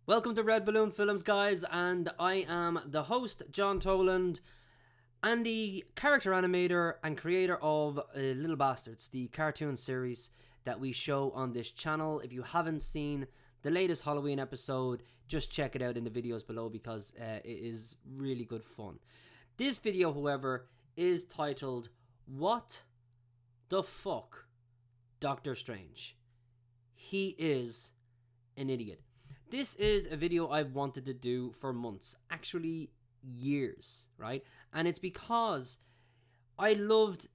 Welcome to Red Balloon Films, guys, and I am the host, John Toland, and the character animator and creator of Little Bastards, the cartoon series that we show on this channel. If you haven't seen the latest Halloween episode, just check it out in the videos below because it is really good fun. This video, however, is titled, What the Fuck, Doctor Strange? He is an idiot. This is a video I've wanted to do for months, actually years, right? And it's because I loved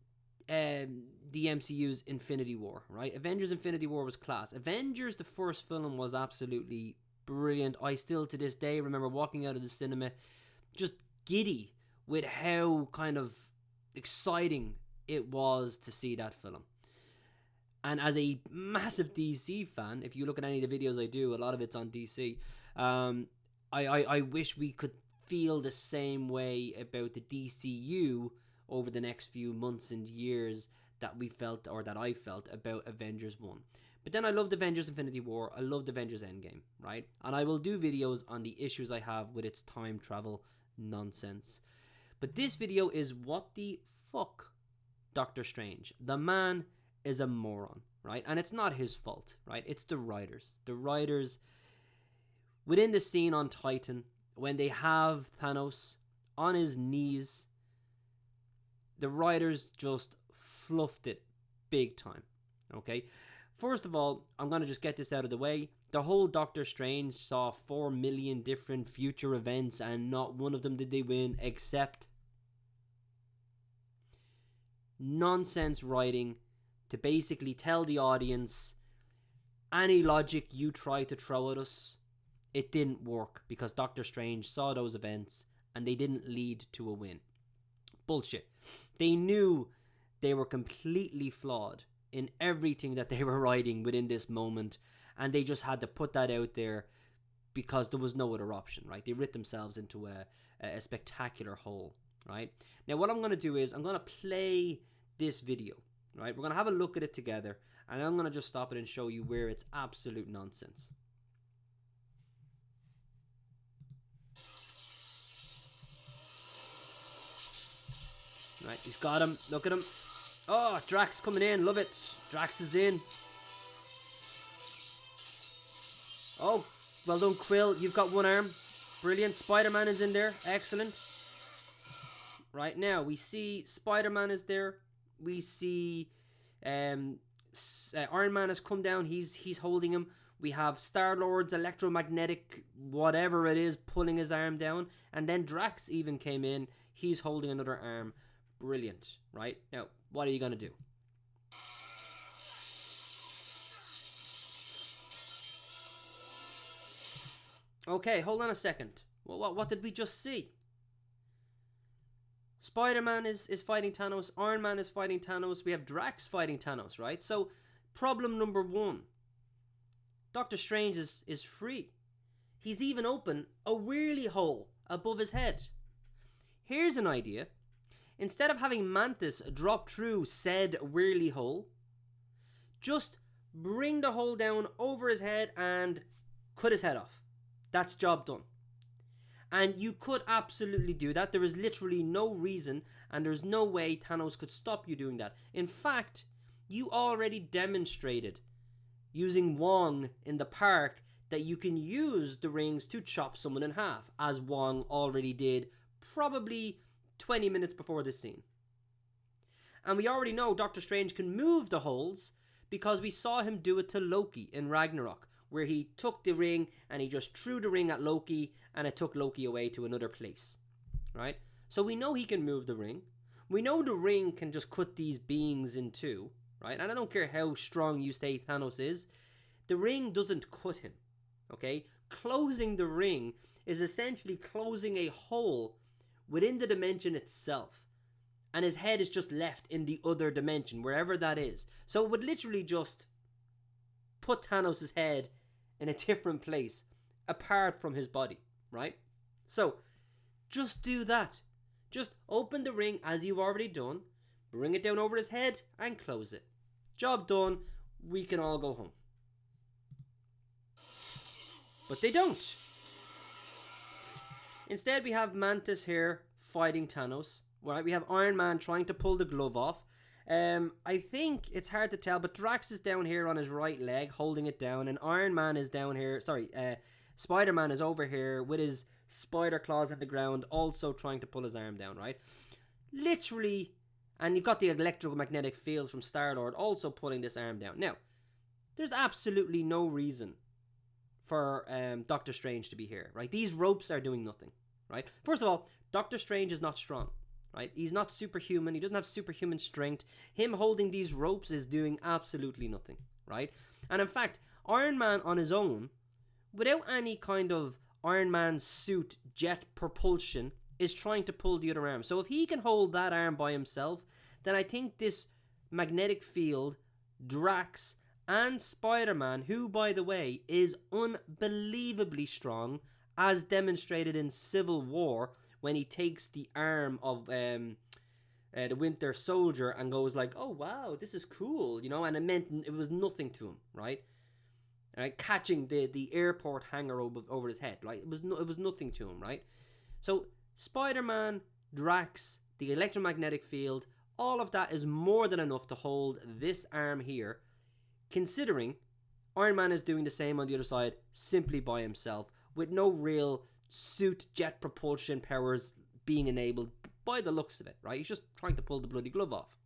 the MCU's Infinity War, right? Avengers Infinity War was class. Avengers, the first film, was absolutely brilliant. I still, to this day, remember walking out of the cinema just giddy with how kind of exciting it was to see that film. And as a massive DC fan, if you look at any of the videos I do, a lot of it's on DC. I wish we could feel the same way about the DCU over the next few months and years that we felt, or that I felt, about Avengers 1. But then I loved Avengers Infinity War, I loved Avengers Endgame, right? And I will do videos on the issues I have with its time travel nonsense. But this video is what the fuck, Doctor Strange. The man is a moron, right? And it's not his fault, right? It's the writers. The writers within the scene on Titan, when they have Thanos on his knees, the writers just fluffed it big time, okay? First of all, I'm going to just get this out of the way. The whole Doctor Strange saw 4 million different future events and not one of them did they win, except nonsense writing to basically tell the audience any logic you try to throw at us, it didn't work because Doctor Strange saw those events and they didn't lead to a win. Bullshit. They knew they were completely flawed in everything that they were writing within this moment, and they just had to put that out there because there was no other option, right? They writ themselves into a spectacular hole, right? Now what I'm going to do is I'm going to play this video. Right, we're going to have a look at it together, and I'm going to just stop it and show you where it's absolute nonsense. Right, he's got him. Look at him. Oh, Drax coming in. Love it. Drax is in. Oh, well done, Quill. You've got one arm. Brilliant. Spider-Man is in there. Excellent. Right, now we see Spider-Man is there. We see Iron Man has come down. He's holding him. We have Star-Lord's electromagnetic whatever it is pulling his arm down, and then Drax even came in. He's holding another arm. Brilliant, right? Now, what are you gonna do? Okay, hold on a second. What did we just see? Spider-Man is fighting Thanos. Iron Man is fighting Thanos. We have Drax fighting Thanos, right? So, problem number one. Doctor Strange is free. He's even open a whirly hole above his head. Here's an idea. Instead of having Mantis drop through said whirly hole, just bring the hole down over his head and cut his head off. That's job done. And you could absolutely do that. There is literally no reason and there's no way Thanos could stop you doing that. In fact, you already demonstrated using Wong in the park that you can use the rings to chop someone in half, as Wong already did probably 20 minutes before this scene. And we already know Doctor Strange can move the holes because we saw him do it to Loki in Ragnarok, where he took the ring and he just threw the ring at Loki and it took Loki away to another place, right? So we know he can move the ring. We know the ring can just cut these beings in two, right? And I don't care how strong you say Thanos is, the ring doesn't cut him, okay? Closing the ring is essentially closing a hole within the dimension itself. And his head is just left in the other dimension, wherever that is. So it would literally just put Thanos' head in a different place apart from his body, right? So just do that. Just open the ring as you've already done, bring it down over his head and close it. Job done. We can all go home. But they don't. Instead, we have Mantis here fighting Thanos. Right? We have Iron Man trying to pull the glove off. I think it's hard to tell, but Drax is down here on his right leg, holding it down, and Iron Man is down here. Sorry, Spider-Man is over here with his spider claws in the ground, also trying to pull his arm down, right? Literally, and you've got the electromagnetic field from Star-Lord also pulling this arm down. Now, there's absolutely no reason for Doctor Strange to be here, right? These ropes are doing nothing, right? First of all, Doctor Strange is not strong. Right? He's not superhuman. He doesn't have superhuman strength. Him holding these ropes is doing absolutely nothing, right? And in fact, Iron Man on his own, without any kind of Iron Man suit jet propulsion, is trying to pull the other arm. So if he can hold that arm by himself, then I think this magnetic field, Drax, and Spider-Man, who, by the way, is unbelievably strong, as demonstrated in Civil War, when he takes the arm of the Winter Soldier and goes like, oh wow, this is cool, you know, and it was nothing to him, right? Right, catching the airport hangar over his head, right? It was nothing to him, right? So Spider-Man, Drax, the electromagnetic field, all of that is more than enough to hold this arm here, considering Iron Man is doing the same on the other side simply by himself, with no real suit jet propulsion powers being enabled by the looks of it, right? He's just trying to pull the bloody glove off.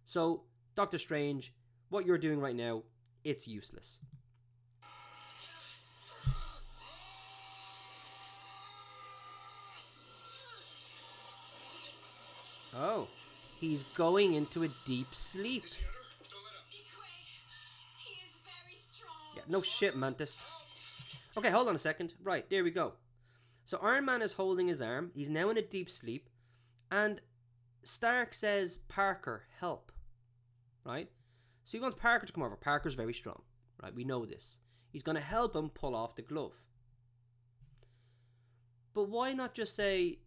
So, Doctor Strange, what you're doing right now, it's useless. Oh, he's going into a deep sleep. Yeah, no shit, Mantis. Okay, hold on a second. Right, there we go. So Iron Man is holding his arm. He's now in a deep sleep. And Stark says, Parker, help. Right? So he wants Parker to come over. Parker's very strong. Right? We know this. He's going to help him pull off the glove. But why not just say,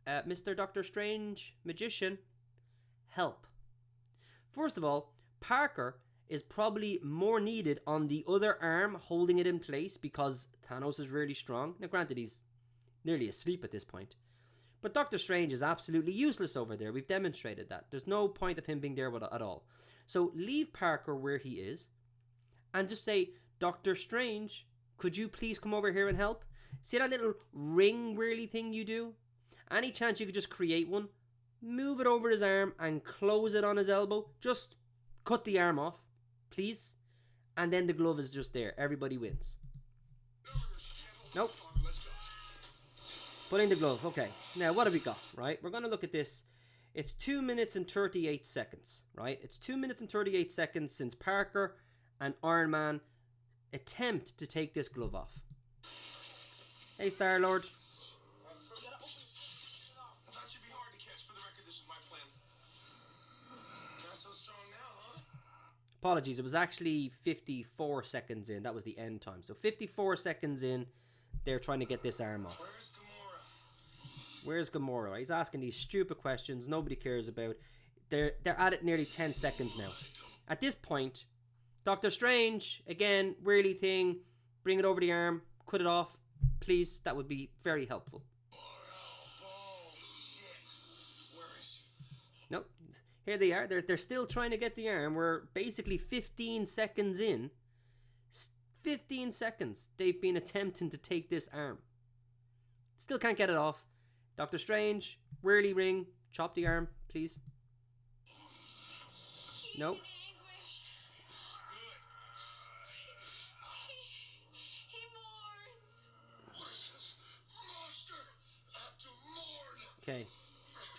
Mr. Doctor Strange, magician, help? First of all, Parker is probably more needed on the other arm holding it in place because Thanos is really strong. Now granted, he's nearly asleep at this point. But Doctor Strange is absolutely useless over there. We've demonstrated that. There's no point of him being there at all. So leave Parker where he is and just say, Doctor Strange, could you please come over here and help? See that little ring whirly thing you do? Any chance you could just create one? Move it over his arm and close it on his elbow. Just cut the arm off, please. And then the glove is just there. Everybody wins. Nope. Putting the glove. Okay. Now, what have we got, right? We're going to look at this. It's 2 minutes and 38 seconds, right? It's 2 minutes and 38 seconds since Parker and Iron Man attempt to take this glove off. Hey, Star-Lord. That should be hard to catch. For the record, this is my plan. Not so strong now, huh? Apologies, it was actually 54 seconds in. That was the end time. So 54 seconds in, they're trying to get this arm off. Where's Gamora? He's asking these stupid questions nobody cares about. They're at it nearly 10 seconds now. At this point, Doctor Strange, again, whirly thing, bring it over the arm, cut it off, please. That would be very helpful. Nope. Here they are. They're still trying to get the arm. We're basically 15 seconds in. 15 seconds they've been attempting to take this arm. Still can't get it off. Doctor Strange, whirly ring, chop the arm, please. Nope. Okay.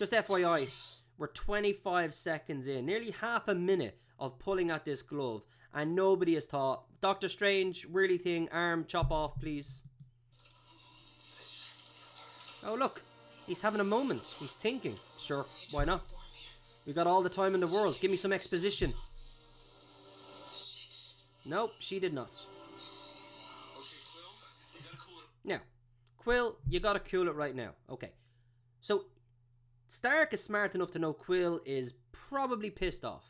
Just FYI, we're 25 seconds in, nearly half a minute of pulling at this glove, and nobody has thought, Doctor Strange, whirly thing, arm, chop off, please. Oh, look. He's having a moment. He's thinking. Sure, why not? We got all the time in the world. Give me some exposition. Nope, she did not. Now, Quill, you gotta cool it right now. Okay. So, Stark is smart enough to know Quill is probably pissed off.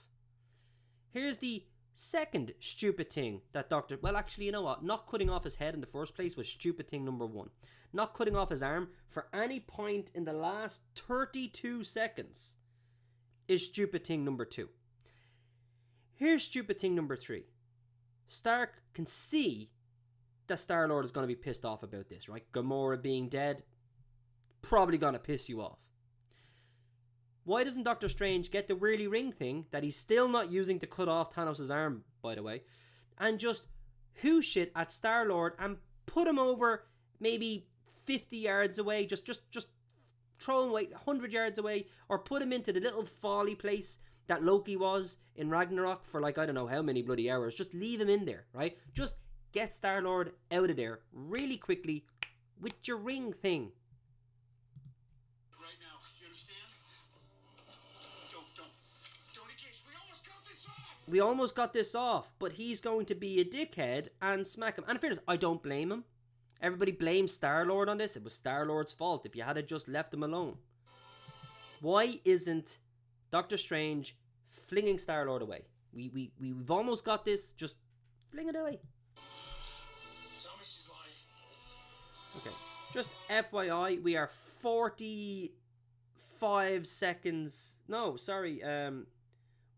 Here's the Second stupid thing that well, actually, you know what? Not cutting off his head in the first place was stupid thing number one. Not cutting off his arm for any point in the last 32 seconds is stupid thing number two. Here's stupid thing number three. Stark can see that Star-Lord is going to be pissed off about this, right? Gamora being dead, probably going to piss you off. Why doesn't Doctor Strange get the whirly ring thing that he's still not using to cut off Thanos' arm, by the way, and just whoosh it at Star-Lord and put him over maybe 50 yards away, just throw him away 100 yards away, or put him into the little folly place that Loki was in Ragnarok for like I don't know how many bloody hours. Just leave him in there, right? Just get Star-Lord out of there really quickly with your ring thing. Right now, you understand? Don't engage. We almost got this off. We almost got this off, but he's going to be a dickhead and smack him. And in fairness, I don't blame him. Everybody blames Star-Lord on this. It was Star-Lord's fault if you had just left him alone. Why isn't Doctor Strange flinging Star-Lord away? We've almost got this. Just fling it away. Tell me she's lying. Okay. Just FYI, we are 45 seconds. No, sorry.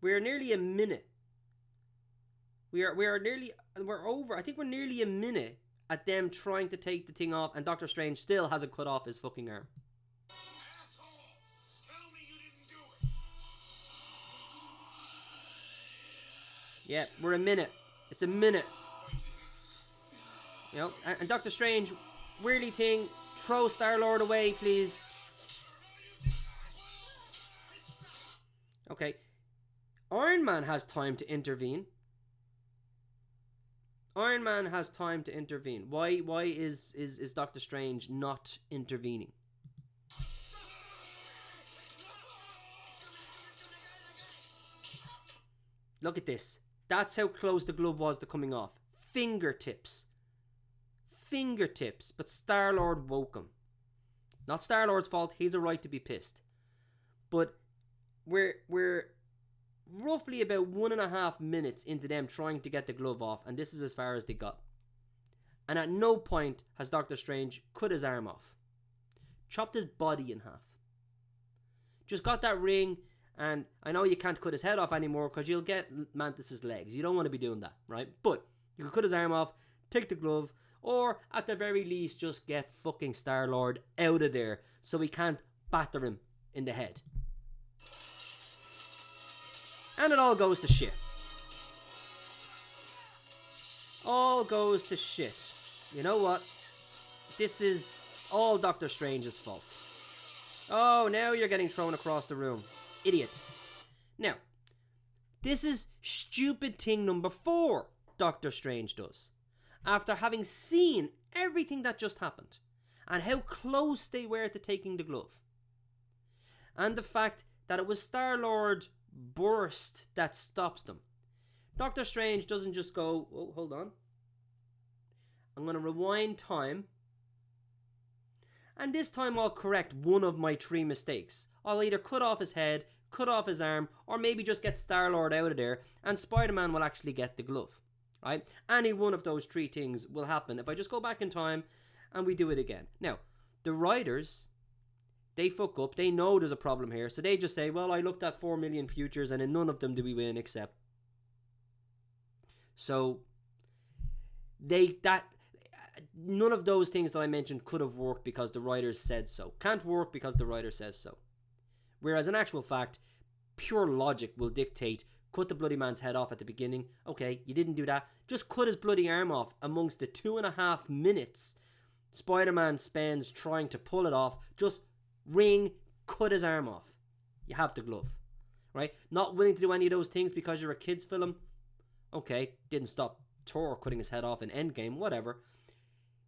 We're nearly a minute. We're over. I think we're nearly a minute at them trying to take the thing off, and Doctor Strange still hasn't cut off his fucking arm. Asshole! Tell me you didn't do it. Yeah, we're a minute. It's a minute. You know, and Doctor Strange, weirdly thing, throw Star-Lord away, please. Okay. Iron Man has time to intervene. Iron Man has time to intervene. Why is Doctor Strange not intervening? Look at this. That's how close the glove was to coming off. Fingertips. But Star-Lord woke him. Not Star-Lord's fault. He's a right to be pissed. But we're roughly about 1.5 minutes into them trying to get the glove off, and this is as far as they got. And at no point has Doctor Strange cut his arm off. Chopped his body in half. Just got that ring, and I know you can't cut his head off anymore because you'll get Mantis's legs. You don't want to be doing that, right? But you could cut his arm off, take the glove, or at the very least just get fucking Star-Lord out of there so he can't batter him in the head. And it all goes to shit. All goes to shit. You know what? This is all Doctor Strange's fault. Oh, now you're getting thrown across the room. Idiot. Now, this is stupid thing number 4 Doctor Strange does. After having seen everything that just happened, and how close they were to taking the glove, and the fact that it was Star-Lord burst that stops them, Doctor Strange doesn't just go, oh, hold on, I'm going to rewind time, and this time I'll correct one of my 3 mistakes. I'll either cut off his head, cut off his arm, or maybe just get Star-Lord out of there, and Spider-Man will actually get the glove. Right? Any one of those 3 things will happen if I just go back in time and we do it again. Now, the writers, they fuck up. They know there's a problem here. So they just say, well, I looked at 4 million futures and in none of them do we win except. So, none of those things that I mentioned could have worked because the writers said so. Can't work because the writer says so. Whereas in actual fact, pure logic will dictate cut the bloody man's head off at the beginning. Okay, you didn't do that. Just cut his bloody arm off amongst the 2.5 minutes Spider-Man spends trying to pull it off. Just ring, cut his arm off. You have the glove. Right? Not willing to do any of those things because you're a kid's film. Okay, didn't stop Thor cutting his head off in Endgame, whatever.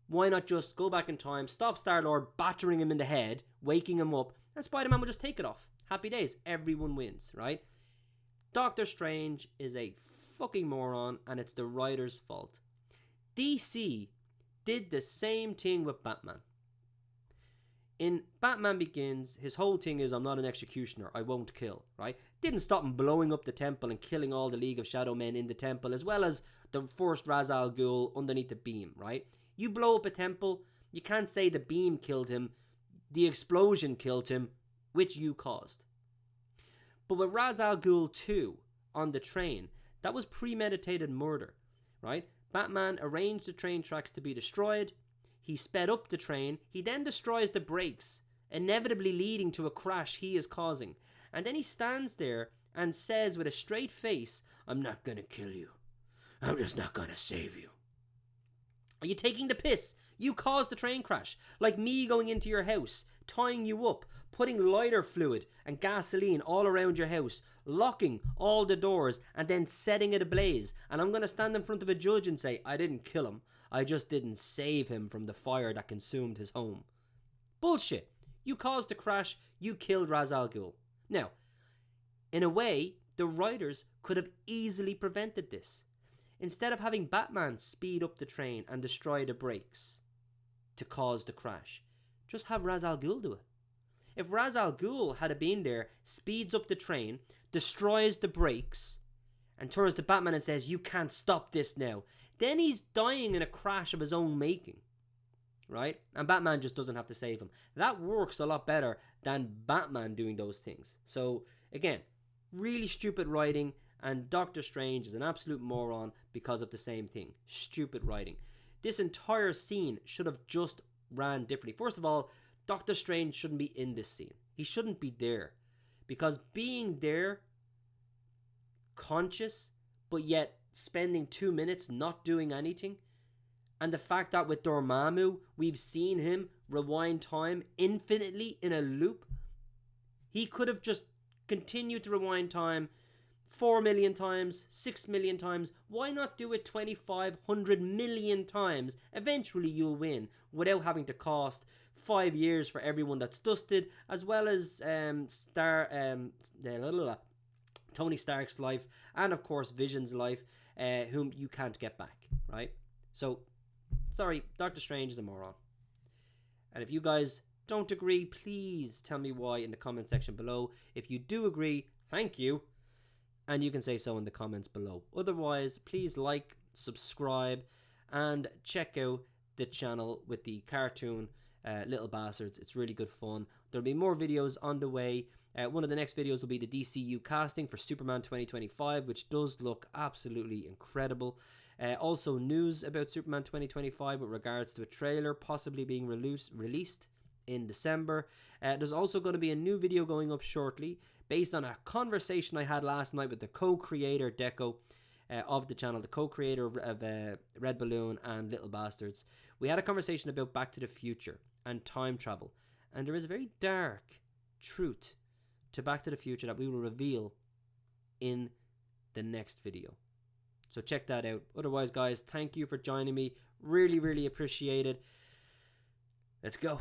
Why not just go back in time, stop Star-Lord battering him in the head, waking him up, and Spider-Man will just take it off. Happy days. Everyone wins, right? Doctor Strange is a fucking moron and it's the writer's fault. DC did the same thing with Batman. In Batman Begins, his whole thing is, I'm not an executioner, I won't kill, right? Didn't stop him blowing up the temple and killing all the League of Shadow Men in the temple, as well as the first Ra's al Ghul underneath the beam, right? You blow up a temple, you can't say the beam killed him, the explosion killed him, which you caused. But with Ra's al Ghul 2 on the train, that was premeditated murder, right? Batman arranged the train tracks to be destroyed. He sped up the train. He then destroys the brakes, inevitably leading to a crash he is causing. And then he stands there and says with a straight face, I'm not going to kill you. I'm just not going to save you. Are you taking the piss? You caused the train crash. Like me going into your house, tying you up, putting lighter fluid and gasoline all around your house, locking all the doors and then setting it ablaze. And I'm going to stand in front of a judge and say, I didn't kill him. I just didn't save him from the fire that consumed his home. Bullshit. You caused the crash. You killed Ra's al Ghul. Now, in a way, the writers could have easily prevented this. Instead of having Batman speed up the train and destroy the brakes to cause the crash, just have Ra's al Ghul do it. If Ra's al Ghul had been there, speeds up the train, destroys the brakes, and turns to Batman and says, you can't stop this now, then he's dying in a crash of his own making, right? And Batman just doesn't have to save him. That works a lot better than Batman doing those things. So, again, really stupid writing, and Doctor Strange is an absolute moron because of the same thing. Stupid writing. This entire scene should have just ran differently. First of all, Doctor Strange shouldn't be in this scene. He shouldn't be there. Because being there, conscious, but yet spending 2 minutes not doing anything, and the fact that with Dormammu, we've seen him rewind time infinitely in a loop, he could have just continued to rewind time 4 million times, 6 million times. Why not do it 2,500 million times? Eventually you'll win without having to cost 5 years for everyone that's dusted, as well as Tony Stark's life, and of course Vision's life, whom you can't get back, right? So, sorry, Doctor Strange is a moron. And if you guys don't agree, please tell me why in the comment section below. If you do agree, thank you. And you can say so in the comments below. Otherwise, please like, subscribe, and check out the channel with the cartoon Little Bastards. It's really good fun. There'll be more videos on the way. One of the next videos will be the DCU casting for Superman 2025, which does look absolutely incredible. Also news about Superman 2025 with regards to a trailer possibly being released in December. There's also going to be a new video going up shortly based on a conversation I had last night with the co-creator Deco of the channel, the co-creator of Red Balloon and Little Bastards. We had a conversation about Back to the Future and time travel, and there is a very dark truth to Back to the Future that we will reveal in the next video. So check that out. Otherwise, guys, thank you for joining me. Really, really appreciate it. Let's go.